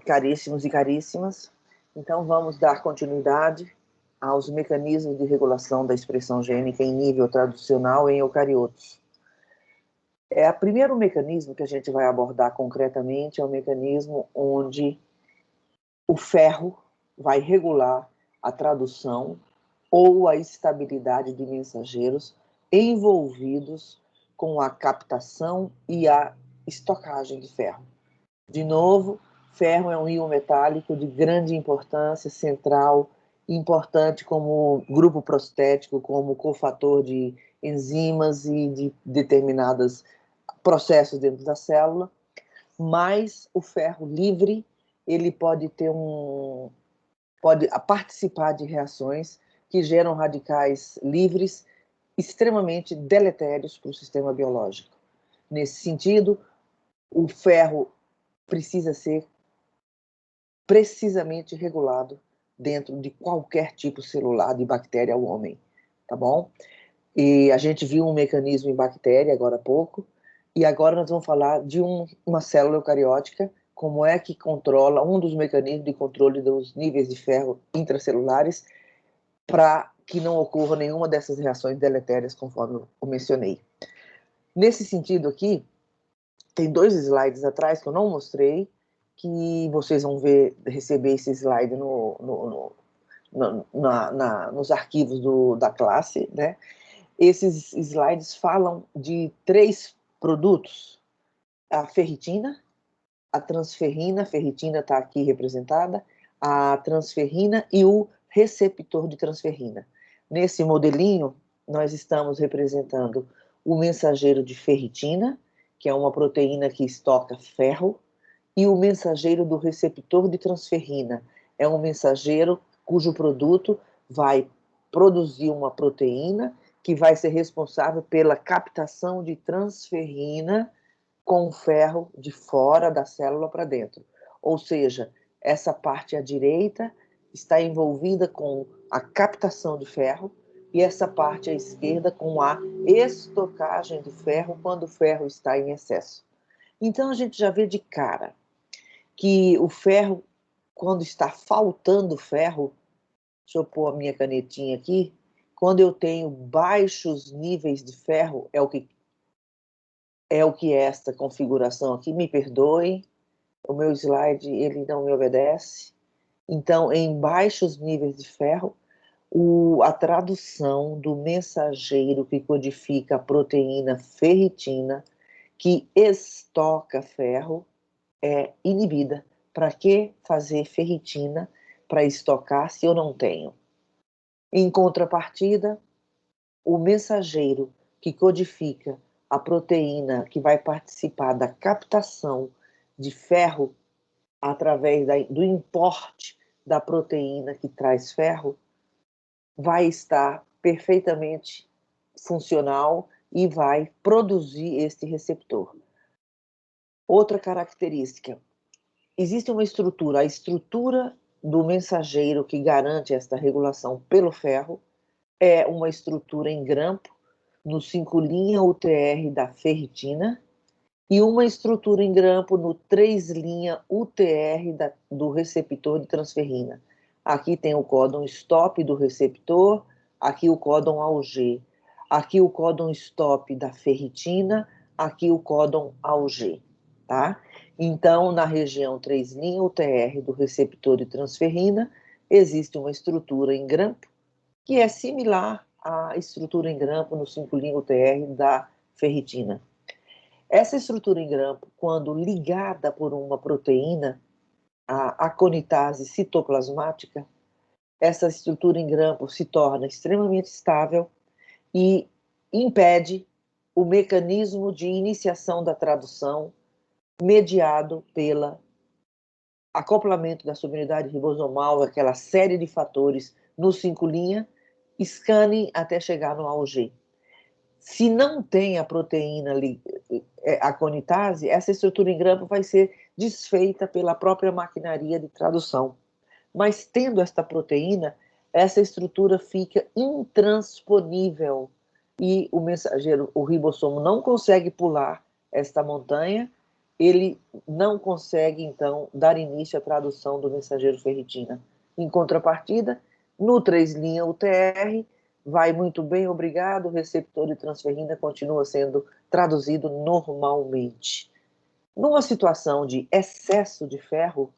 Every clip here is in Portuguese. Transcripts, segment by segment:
caríssimos e caríssimas. Então, vamos dar continuidade aos mecanismos de regulação da expressão gênica em nível traducional em eucariotos. O primeiro mecanismo que a gente vai abordar concretamente é o mecanismo onde o ferro vai regular a tradução ou a estabilidade de mensageiros envolvidos com a captação e a estocagem de ferro. De novo, ferro é um íon metálico de grande importância central, importante como grupo prostético, como cofator de enzimas e de determinados processos dentro da célula, mas o ferro livre, ele pode participar de reações que geram radicais livres extremamente deletérios para o sistema biológico. Nesse sentido, o ferro precisa ser precisamente regulado dentro de qualquer tipo celular, de bactéria ao homem, tá bom? E a gente viu um mecanismo em bactéria agora há pouco, e agora nós vamos falar de uma célula eucariótica, como é que controla um dos mecanismos de controle dos níveis de ferro intracelulares para que não ocorra nenhuma dessas reações deletérias, conforme eu mencionei. Nesse sentido aqui, tem 2 slides atrás que eu não mostrei, que vocês vão receber esse slide nos arquivos da classe, né? Esses slides falam de 3 produtos: a ferritina, a transferrina, a ferritina está aqui representada, a transferrina e o receptor de transferrina. Nesse modelinho, nós estamos representando o mensageiro de ferritina, que é uma proteína que estoca ferro, e o mensageiro do receptor de transferrina. É um mensageiro cujo produto vai produzir uma proteína que vai ser responsável pela captação de transferrina com ferro de fora da célula para dentro. Ou seja, essa parte à direita está envolvida com a captação de ferro e essa parte à esquerda com a estocagem de ferro quando o ferro está em excesso. Então, a gente já vê de cara que o ferro, quando está faltando ferro, deixa eu pôr a minha canetinha aqui, quando eu tenho baixos níveis de ferro, é o que é esta configuração aqui, me perdoem, o meu slide ele não me obedece. Então, em baixos níveis de ferro, a tradução do mensageiro que codifica a proteína ferritina, que estoca ferro, é inibida. Para que fazer ferritina para estocar se eu não tenho? Em contrapartida, o mensageiro que codifica a proteína que vai participar da captação de ferro através do importe da proteína que traz ferro, vai estar perfeitamente funcional e vai produzir este receptor. Outra característica, existe uma estrutura, a estrutura do mensageiro que garante esta regulação pelo ferro é uma estrutura em grampo no 5' UTR da ferritina e uma estrutura em grampo no 3' UTR do receptor de transferrina. Aqui tem o códon stop do receptor, aqui o códon AUG, aqui o códon stop da ferritina, aqui o códon AUG, tá? Então, na região 3' UTR do receptor de transferrina, existe uma estrutura em grampo que é similar à estrutura em grampo no 5' UTR da ferritina. Essa estrutura em grampo, quando ligada por uma proteína, a aconitase citoplasmática, essa estrutura em grampo se torna extremamente estável e impede o mecanismo de iniciação da tradução mediado pelo acoplamento da subunidade ribosomal, aquela série de fatores no 5' escanem até chegar no AUG. Se não tem a proteína aconitase, essa estrutura em grampo vai ser desfeita pela própria maquinaria de tradução. Mas tendo esta proteína, essa estrutura fica intransponível e o mensageiro, o ribossomo, não consegue pular esta montanha ele não consegue, então, dar início à tradução do mensageiro ferritina. Em contrapartida, no 3' UTR, vai muito bem, obrigado, o receptor de transferrina continua sendo traduzido normalmente. Numa situação de excesso de ferro,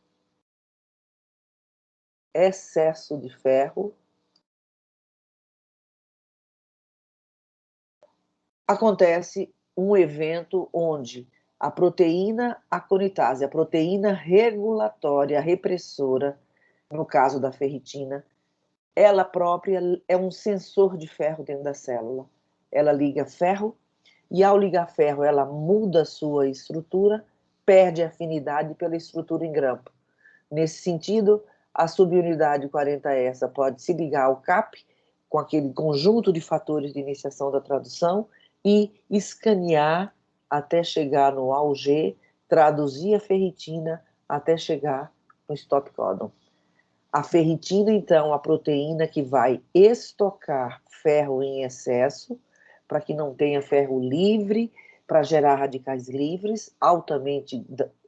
acontece um evento onde a proteína aconitase, a proteína regulatória, repressora, no caso da ferritina, ela própria é um sensor de ferro dentro da célula. Ela liga ferro e, ao ligar ferro, ela muda a sua estrutura, perde afinidade pela estrutura em grampo. Nesse sentido, a subunidade 40S pode se ligar ao CAP, com aquele conjunto de fatores de iniciação da tradução, e escanear até chegar no AUG, traduzir a ferritina até chegar no stop codon. A ferritina, então, a proteína que vai estocar ferro em excesso, para que não tenha ferro livre, para gerar radicais livres, altamente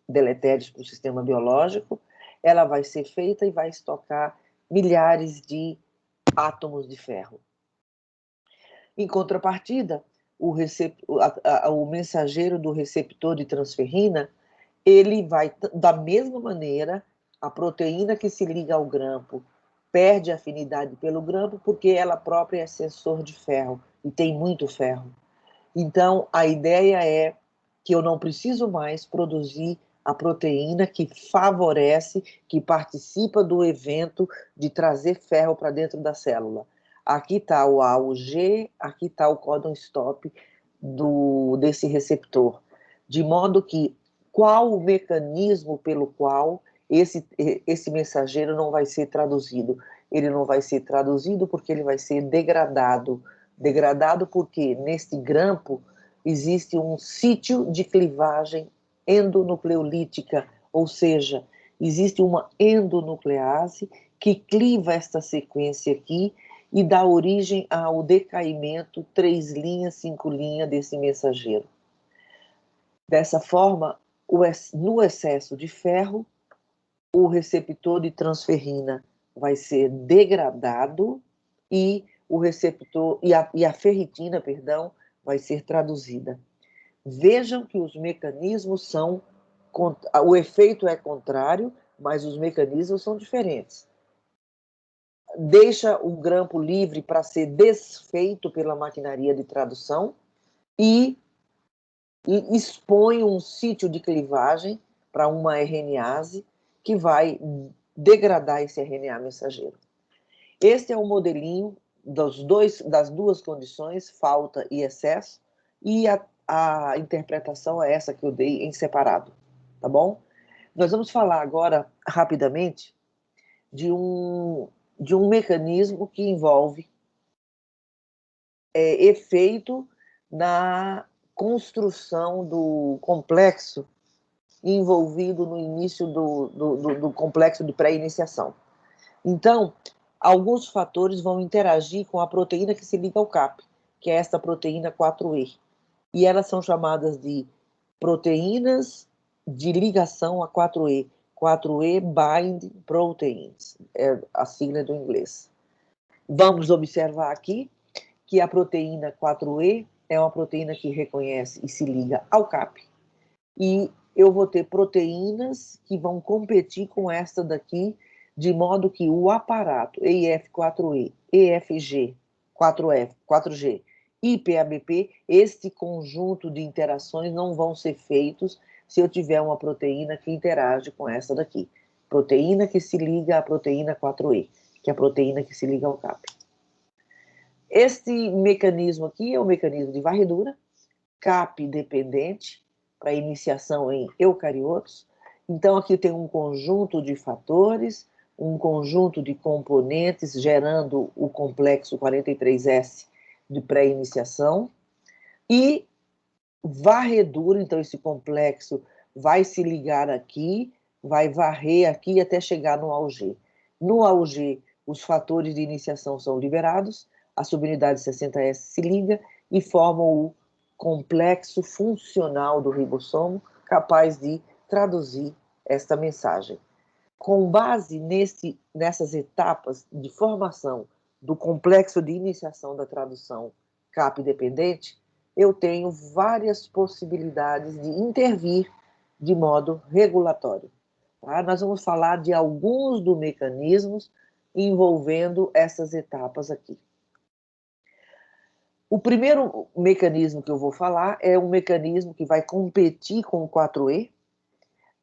deletérios para o sistema biológico, ela vai ser feita e vai estocar milhares de átomos de ferro. Em contrapartida, o mensageiro do receptor de transferrina, ele vai, da mesma maneira, a proteína que se liga ao grampo perde afinidade pelo grampo porque ela própria é sensor de ferro e tem muito ferro. Então, a ideia é que eu não preciso mais produzir a proteína que favorece, que participa do evento de trazer ferro para dentro da célula. Aqui está o AUG, aqui está o códon stop desse receptor. De modo que, qual o mecanismo pelo qual esse mensageiro não vai ser traduzido? Ele não vai ser traduzido porque ele vai ser degradado. Degradado porque, neste grampo, existe um sítio de clivagem endonucleolítica, ou seja, existe uma endonuclease que cliva esta sequência aqui e dá origem ao decaimento 3', 5' desse mensageiro. Dessa forma, no excesso de ferro, o receptor de transferrina vai ser degradado e o receptor e a ferritina, perdão, vai ser traduzida. Vejam que os mecanismos são, o efeito é contrário, mas os mecanismos são diferentes. Deixa o grampo livre para ser desfeito pela maquinaria de tradução e expõe um sítio de clivagem para uma RNase que vai degradar esse RNA mensageiro. Este é o modelinho das duas condições, falta e excesso, e a interpretação é essa que eu dei em separado, tá bom? Nós vamos falar agora, rapidamente, de um mecanismo que envolve efeito na construção do complexo envolvido no início do complexo de pré-iniciação. Então, alguns fatores vão interagir com a proteína que se liga ao CAP, que é esta proteína 4E. E elas são chamadas de proteínas de ligação a 4E. 4E Bind Proteins, é a sigla do inglês. Vamos observar aqui que a proteína 4E é uma proteína que reconhece e se liga ao CAP. E eu vou ter proteínas que vão competir com esta daqui, de modo que o aparato EIF4E, EFG, 4F, 4G e PABP, este conjunto de interações não vão ser feitos se eu tiver uma proteína que interage com essa daqui. Proteína que se liga à proteína 4E, que é a proteína que se liga ao CAP. Este mecanismo aqui é o mecanismo de varredura, CAP dependente, para iniciação em eucariotos. Então, aqui tem um conjunto de fatores, um conjunto de componentes gerando o complexo 43S de pré-iniciação e varredura. Então, esse complexo vai se ligar aqui, vai varrer aqui até chegar no AUG. No AUG, os fatores de iniciação são liberados, a subunidade 60S se liga e formam o complexo funcional do ribossomo, capaz de traduzir esta mensagem. Com base nessas etapas de formação do complexo de iniciação da tradução CAP-dependente, eu tenho várias possibilidades de intervir de modo regulatório. Tá? Nós vamos falar de alguns dos mecanismos envolvendo essas etapas aqui. O primeiro mecanismo que eu vou falar é um mecanismo que vai competir com o 4E,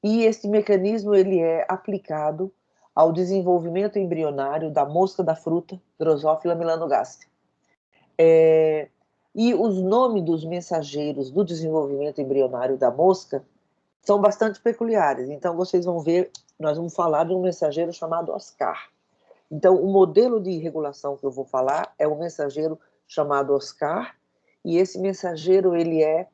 e esse mecanismo ele é aplicado ao desenvolvimento embrionário da mosca da fruta, Drosophila melanogaster. E os nomes dos mensageiros do desenvolvimento embrionário da mosca são bastante peculiares. Então, vocês vão ver, nós vamos falar de um mensageiro chamado Oscar. Então, o modelo de regulação que eu vou falar é um mensageiro chamado Oscar, e esse mensageiro ele é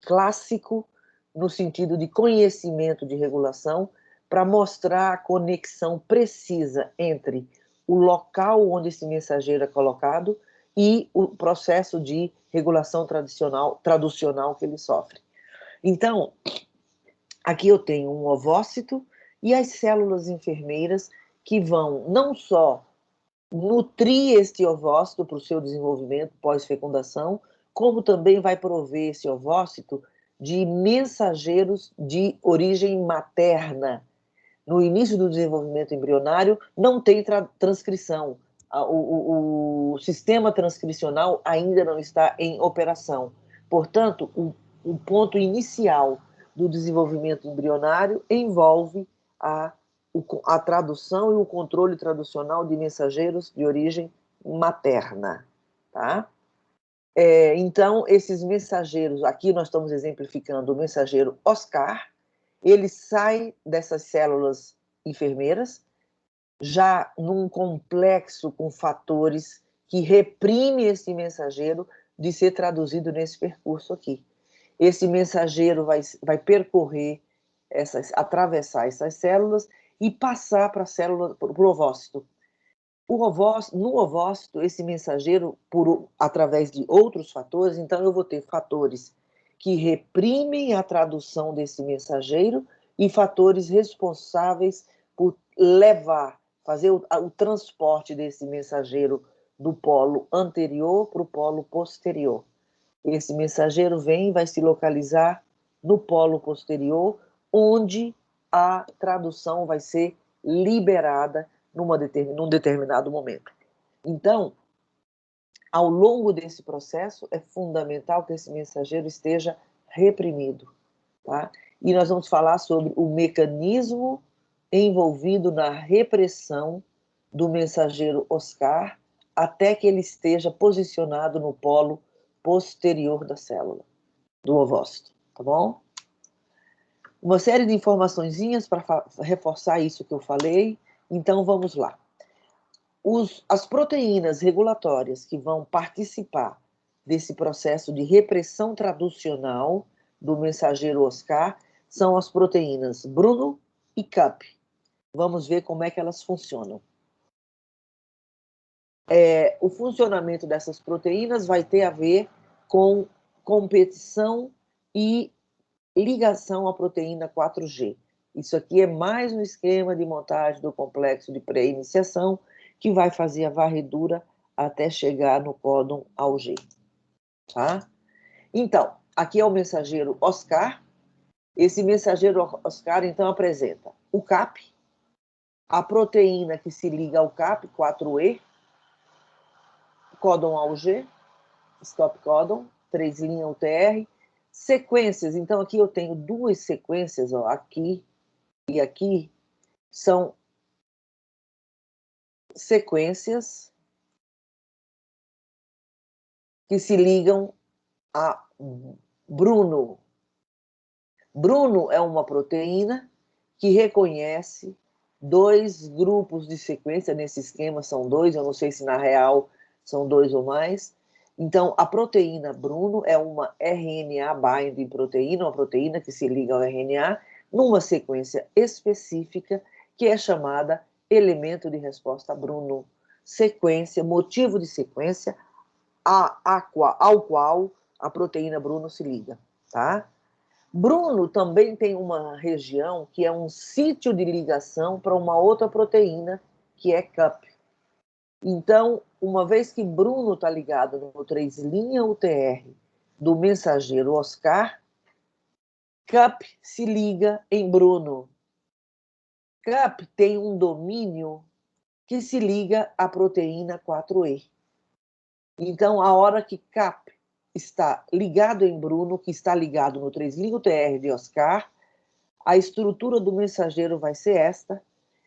clássico no sentido de conhecimento de regulação para mostrar a conexão precisa entre o local onde esse mensageiro é colocado e o processo de regulação traducional que ele sofre. Então, aqui eu tenho um ovócito e as células enfermeiras que vão não só nutrir este ovócito para o seu desenvolvimento pós-fecundação, como também vai prover esse ovócito de mensageiros de origem materna. No início do desenvolvimento embrionário, não tem transcrição. O sistema transcricional ainda não está em operação. Portanto, o ponto inicial do desenvolvimento embrionário envolve a tradução e o controle traducional de mensageiros de origem materna. Tá? Então, esses mensageiros, aqui nós estamos exemplificando o mensageiro Oscar, ele sai dessas células enfermeiras, já num complexo com fatores que reprime esse mensageiro de ser traduzido nesse percurso aqui. Esse mensageiro vai percorrer, atravessar essas células e passar para a célula, para o ovócito. No ovócito, esse mensageiro, através de outros fatores, então eu vou ter fatores que reprimem a tradução desse mensageiro e fatores responsáveis por fazer o transporte desse mensageiro do polo anterior para o polo posterior. Esse mensageiro vai se localizar no polo posterior, onde a tradução vai ser liberada num determinado momento. Então, ao longo desse processo, é fundamental que esse mensageiro esteja reprimido. Tá? E nós vamos falar sobre o mecanismo envolvido na repressão do mensageiro Oscar até que ele esteja posicionado no polo posterior da célula, do ovócito. Tá bom? Uma série de informaçõezinhas para reforçar isso que eu falei. Então, vamos lá. As proteínas regulatórias que vão participar desse processo de repressão traducional do mensageiro Oscar são as proteínas Bruno e CAP. Vamos ver como é que elas funcionam. O funcionamento dessas proteínas vai ter a ver com competição e ligação à proteína 4G. Isso aqui é mais um esquema de montagem do complexo de pré-iniciação que vai fazer a varredura até chegar no códon Auger. Tá? Então, aqui é o mensageiro Oscar. Esse mensageiro Oscar, então, apresenta o CAP, a proteína que se liga ao CAP, 4E, códon Auger, stop códon, 3' UTR, sequências. Então, aqui eu tenho duas sequências, ó, aqui e aqui, são sequências que se ligam a Bruno. Bruno é uma proteína que reconhece dois grupos de sequência, nesse esquema são dois, eu não sei se na real são dois ou mais. Então, a proteína Bruno é uma RNA binding proteína, uma proteína que se liga ao RNA, numa sequência específica, que é chamada elemento de resposta Bruno. Sequência, motivo de sequência, ao qual a proteína Bruno se liga, tá? Bruno também tem uma região que é um sítio de ligação para uma outra proteína, que é CUP. Então, uma vez que Bruno está ligado no 3' UTR do mensageiro Oscar, CUP se liga em Bruno. CUP tem um domínio que se liga à proteína 4E. Então, a hora que CUP está ligado em Bruno, que está ligado no 3' UTR de Oscar, a estrutura do mensageiro vai ser esta,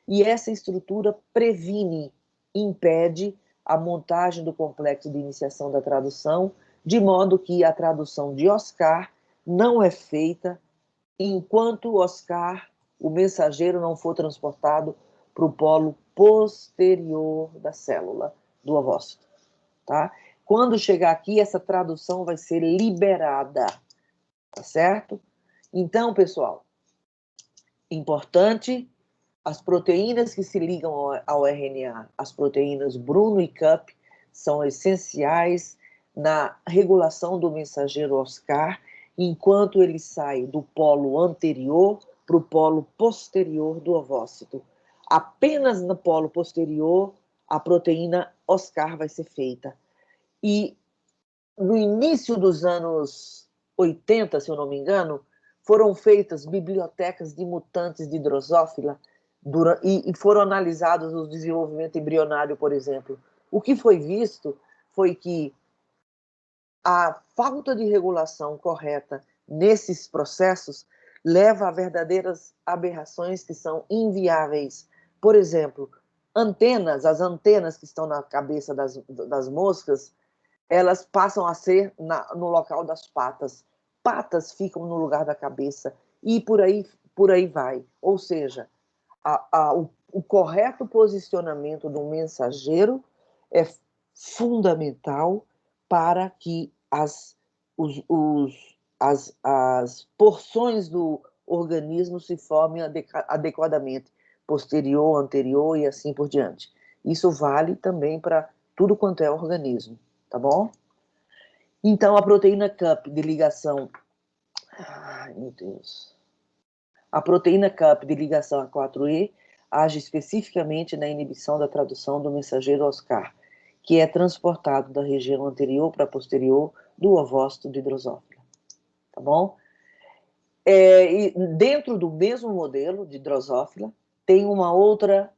e essa estrutura previne, impede a montagem do complexo de iniciação da tradução, de modo que a tradução de Oscar não é feita enquanto Oscar, o mensageiro, não for transportado para o polo posterior da célula do ovócito. Tá? Quando chegar aqui, essa tradução vai ser liberada, tá certo? Então, pessoal, importante, as proteínas que se ligam ao RNA, as proteínas Bruno e CUP, são essenciais na regulação do mensageiro Oscar, enquanto ele sai do polo anterior para o polo posterior do ovócito. Apenas no polo posterior, a proteína Oscar vai ser feita. E no início dos anos 80, se eu não me engano, foram feitas bibliotecas de mutantes de Drosophila e foram analisados o desenvolvimento embrionário, por exemplo. O que foi visto foi que a falta de regulação correta nesses processos leva a verdadeiras aberrações que são inviáveis. Por exemplo, as antenas que estão na cabeça das moscas, elas passam a ser no local das patas. Patas ficam no lugar da cabeça e por aí vai. Ou seja, o correto posicionamento do mensageiro é fundamental para que as porções do organismo se formem adequadamente, posterior, anterior e assim por diante. Isso vale também para tudo quanto é organismo, tá bom? Então, a proteína CUP de ligação... Ai, meu Deus. A proteína CUP de ligação a 4E age especificamente na inibição da tradução do mensageiro Oscar, que é transportado da região anterior para posterior do ovócito de Drosophila. Tá bom? E dentro do mesmo modelo de Drosophila, tem uma outra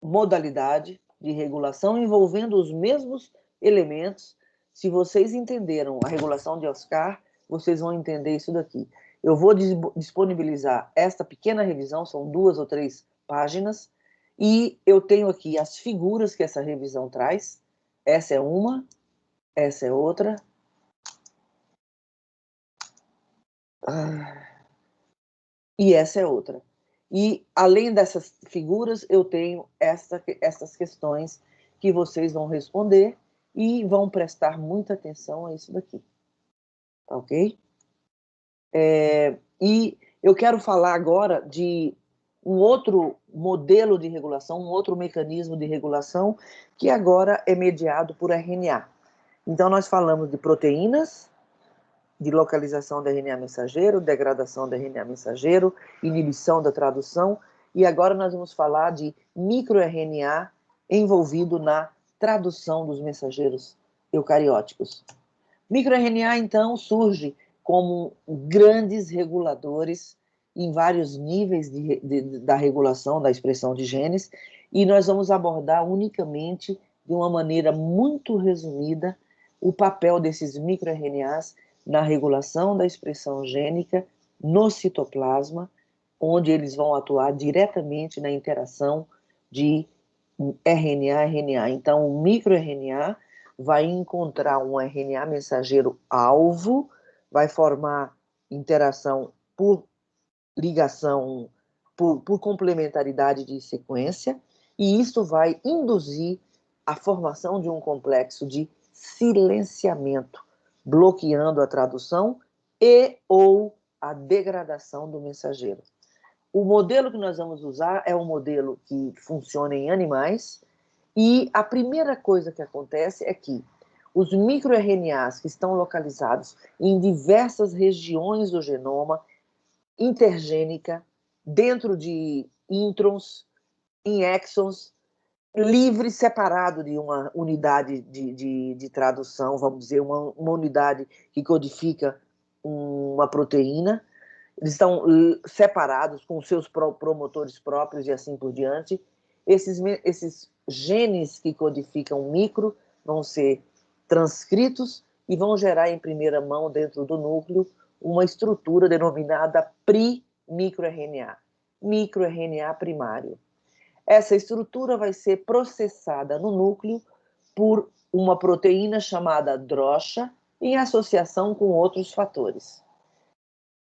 modalidade de regulação envolvendo os mesmos elementos. Se vocês entenderam a regulação de Oscar, vocês vão entender isso daqui. Eu vou disponibilizar esta pequena revisão, são 2 ou 3 páginas, e eu tenho aqui as figuras que essa revisão traz. Essa é uma, essa é outra. E essa é outra. E, além dessas figuras, eu tenho essas questões que vocês vão responder e vão prestar muita atenção a isso daqui. Tá ok? E eu quero falar agora de um outro modelo de regulação, um outro mecanismo de regulação, que agora é mediado por RNA. Então, nós falamos de proteínas, de localização do RNA mensageiro, degradação do RNA mensageiro, inibição da tradução, e agora nós vamos falar de microRNA envolvido na tradução dos mensageiros eucarióticos. MicroRNA, então, surge como grandes reguladores em vários níveis da regulação da expressão de genes, e nós vamos abordar unicamente, de uma maneira muito resumida, o papel desses microRNAs na regulação da expressão gênica no citoplasma, onde eles vão atuar diretamente na interação de RNA-RNA. Então, o microRNA vai encontrar um RNA mensageiro alvo, vai formar interação por ligação, por complementaridade de sequência, e isso vai induzir a formação de um complexo de silenciamento, bloqueando a tradução e ou a degradação do mensageiro. O modelo que nós vamos usar é um modelo que funciona em animais, e a primeira coisa que acontece é que os microRNAs que estão localizados em diversas regiões do genoma, intergênica, dentro de introns, em exons, livre, separado de uma unidade de tradução, vamos dizer, uma unidade que codifica uma proteína. Eles estão separados com seus promotores próprios e assim por diante. Esses genes que codificam micro vão ser transcritos e vão gerar em primeira mão, dentro do núcleo, uma estrutura denominada pri-microRNA, microRNA primário. Essa estrutura vai ser processada no núcleo por uma proteína chamada drocha, em associação com outros fatores.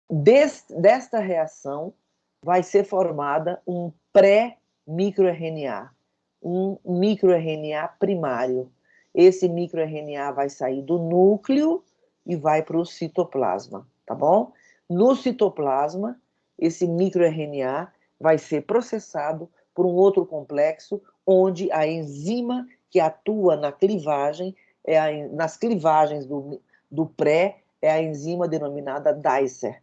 Desta reação vai ser formada um pré-microRNA, um microRNA primário. Esse microRNA vai sair do núcleo e vai para o citoplasma, tá bom? No citoplasma, esse microRNA vai ser processado por um outro complexo, onde a enzima que atua na clivagem, nas clivagens do pré, é a enzima denominada Dicer.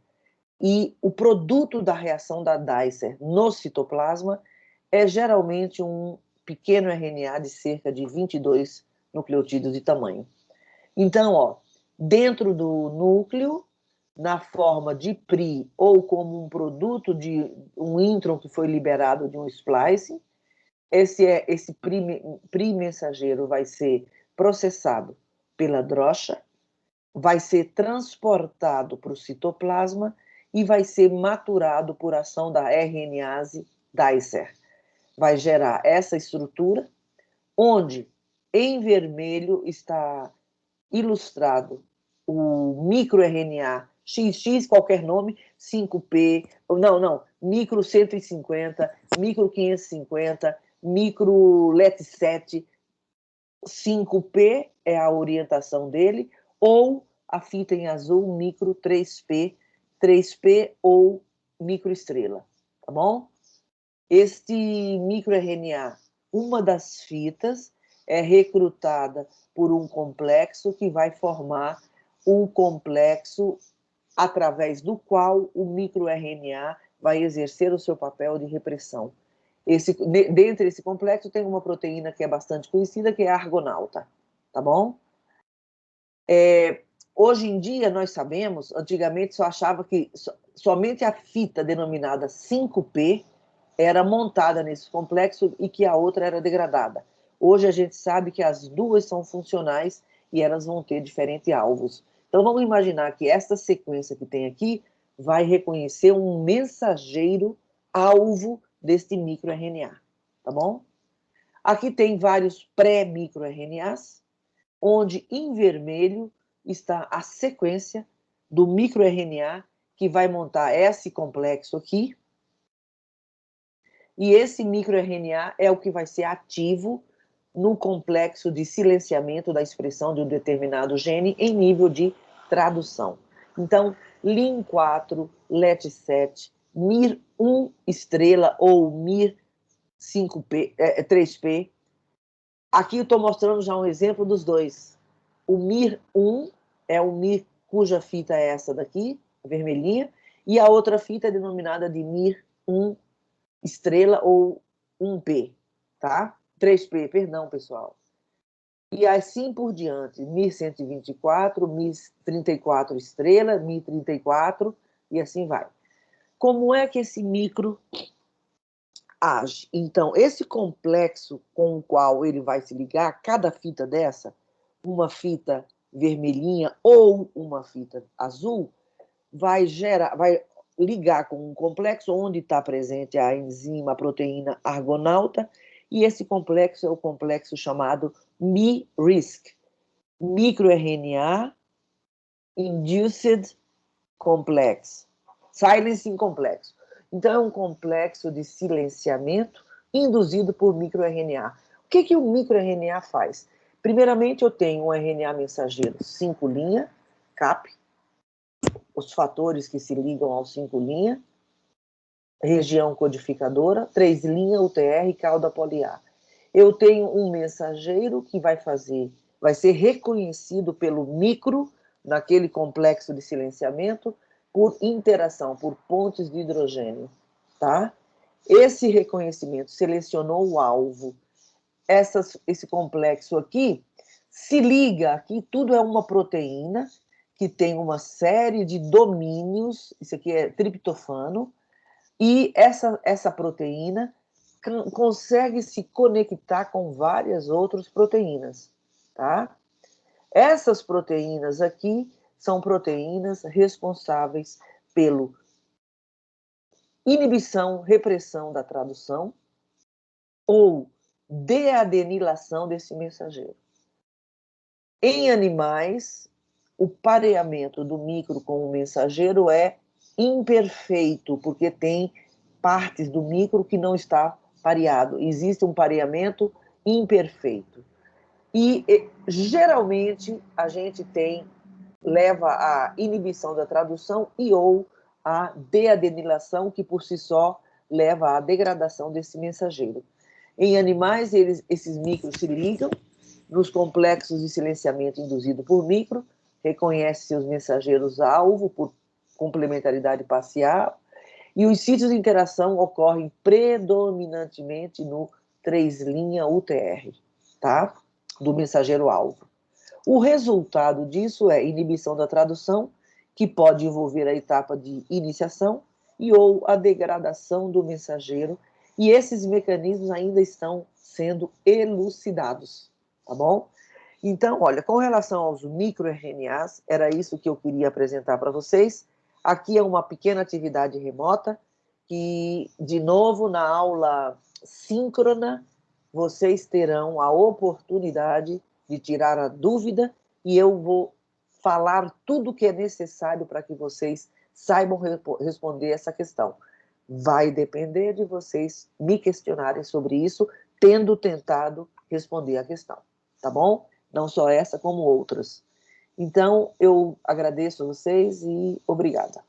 E o produto da reação da Dicer no citoplasma é geralmente um pequeno RNA de cerca de 22 nucleotídeos de tamanho. Então, ó, dentro do núcleo, na forma de PRI ou como um produto de um intron que foi liberado de um splice, esse PRI mensageiro vai ser processado pela drocha, vai ser transportado para o citoplasma e vai ser maturado por ação da RNase Dicer. Vai gerar essa estrutura, onde em vermelho está ilustrado o microRNA XX, qualquer nome, 5P, micro 150, micro 550, micro LET7, 5P é a orientação dele, ou a fita em azul, micro 3P, 3P ou microestrela, tá bom? Este microRNA, uma das fitas, é recrutada por um complexo que vai formar um complexo através do qual o microRNA vai exercer o seu papel de repressão. Dentro desse complexo tem uma proteína que é bastante conhecida, que é a argonauta, tá bom? Hoje em dia, nós sabemos, antigamente só achava que somente a fita denominada 5P era montada nesse complexo e que a outra era degradada. Hoje a gente sabe que as duas são funcionais e elas vão ter diferentes alvos. Então vamos imaginar que esta sequência que tem aqui vai reconhecer um mensageiro alvo deste microRNA, tá bom? Aqui tem vários pré-microRNAs, onde em vermelho está a sequência do microRNA que vai montar esse complexo aqui. E esse microRNA é o que vai ser ativo no complexo de silenciamento da expressão de um determinado gene em nível de tradução. Então, LIN4, LET7, MIR1 estrela ou MIR5P, 3P. Aqui eu estou mostrando já um exemplo dos dois. O MIR1 é o MIR cuja fita é essa daqui, vermelhinha, e a outra fita é denominada de MIR1 estrela ou 1P, tá? 3P, perdão, pessoal. E assim por diante, MIR124, MIR34 estrela, MIR34, e assim vai. Como é que esse micro age? Então, esse complexo com o qual ele vai se ligar, cada fita dessa, uma fita vermelhinha ou uma fita azul, vai ligar com um complexo onde está presente a enzima, a proteína argonauta, e esse complexo é o complexo chamado MIRISC, microRNA Induced Complex, Silencing Complex. Então, é um complexo de silenciamento induzido por microRNA. O que o microRNA faz? Primeiramente, eu tenho um RNA mensageiro 5' CAP, os fatores que se ligam ao 5', região codificadora, 3' UTR, cauda poliar. Eu tenho um mensageiro que vai fazer vai ser reconhecido pelo micro, naquele complexo de silenciamento, por interação, por pontes de hidrogênio, tá? Esse reconhecimento selecionou o alvo. Esse complexo aqui se liga, aqui tudo é uma proteína que tem uma série de domínios, isso aqui é triptofano, e essa proteína consegue se conectar com várias outras proteínas, tá? Essas proteínas aqui são proteínas responsáveis pela inibição, repressão da tradução ou deadenilação desse mensageiro. Em animais, o pareamento do micro com o mensageiro é imperfeito, porque tem partes do micro que não está pareado. Existe um pareamento imperfeito. E geralmente a gente leva à inibição da tradução e ou à deadenilação, que por si só leva à degradação desse mensageiro. Em animais, esses micros se ligam nos complexos de silenciamento induzido por micro, reconhece seus mensageiros-alvo por complementaridade parcial, e os sítios de interação ocorrem predominantemente no 3' UTR, tá? Do mensageiro-alvo. O resultado disso é inibição da tradução, que pode envolver a etapa de iniciação e ou a degradação do mensageiro, e esses mecanismos ainda estão sendo elucidados, tá bom? Então, olha, com relação aos microRNAs, era isso que eu queria apresentar para vocês. Aqui é uma pequena atividade remota, que, de novo, na aula síncrona, vocês terão a oportunidade de tirar a dúvida e eu vou falar tudo o que é necessário para que vocês saibam responder essa questão. Vai depender de vocês me questionarem sobre isso, tendo tentado responder a questão, tá bom? Não só essa, como outras. Então, eu agradeço a vocês e obrigada.